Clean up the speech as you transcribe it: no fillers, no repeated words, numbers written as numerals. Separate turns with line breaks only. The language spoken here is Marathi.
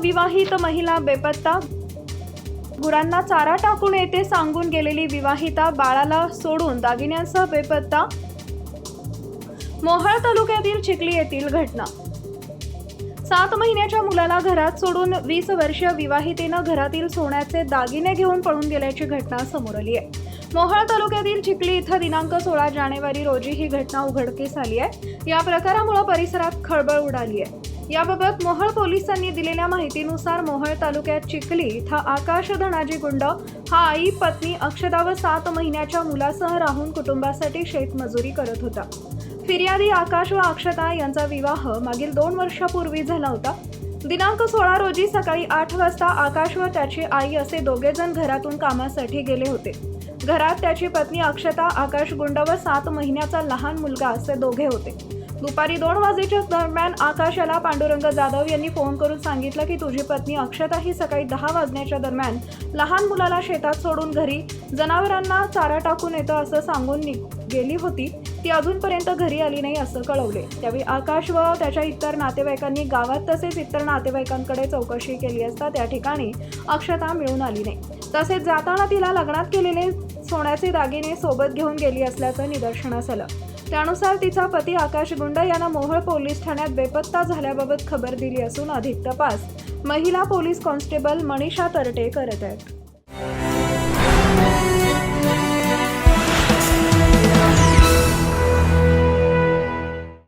विवाहित महिला बेपत्ता। गुरांना चारा टाकून येते सांगून गेलेली विवाहिता बाळाला सोडून दागिन्यांसह बेपत्ता। मोहोळ तालुक्यातील चिखली येथील घटना। 7 महिन्याच्या मुलाला घरात सोडून 20 वर्षीय विवाहितेनं घरातील सोन्याचे दागिने घेऊन पळून गेल्याची घटना समोर आली आहे। मोहोळ तालुक्यातील चिखली इथं दिनांक 16 जानेवारी रोजी ही घटना उघडकीस आली आहे। या प्रकारामुळे परिसरात खळबळ उडाली आहे। याबाबत मोहोळ पोलिसांनी दिलेल्या माहितीनुसार मोहोळ तालुक्यात चिखली इथं आकाश धनाजी गुंड हा आई पत्नी अक्षता व 7 महिन्याच्या मुलासह राहून कुटुंबासाठी शेतमजुरी करत होता। फिर्यादी आकाश व अक्षता यांचा विवाह मागील 2 वर्षापूर्वी झाला होता। दिनांक 16 रोजी सकाळी 8 वाजता आकाश व त्याची आई असे दोघे जण घरातून कामासाठी गेले होते। घरात त्याची पत्नी अक्षता, आकाश गुंड व 7 महिन्याचा लहान मुलगा असे दोघे होते। दुपारी 2 वाजेच्या दरम्यान आकाशाला पांडुरंग जाधव यांनी फोन करून सांगितलं की तुझी पत्नी अक्षता ही सकाळी 10 वाजण्याच्या दरम्यान लहान मुलाला शेतात सोडून घरी जनावरांना चारा टाकून येतं असं सांगून गेली होती। ती अजूनपर्यंत घरी आली नाही असं कळवले। त्यावेळी आकाश व त्याच्या इतर नातेवाईकांनी गावात तसेच इतर नातेवाईकांकडे चौकशी केली असता त्या ठिकाणी अक्षता मिळून आली नाही। तसेच जाताना तिला लग्नात केलेले सोन्याचे दागिने सोबत घेऊन गेली असल्याचं निदर्शनास आलं। त्यानुसार तिचा पती आकाश गुंड यांना मोहोळ पोलीस ठाण्यात बेपत्ता झाल्याबाबत खबर दिली असून अधिक तपास महिला पोलीस कॉन्स्टेबल मनीषा तरटे करत आहेत।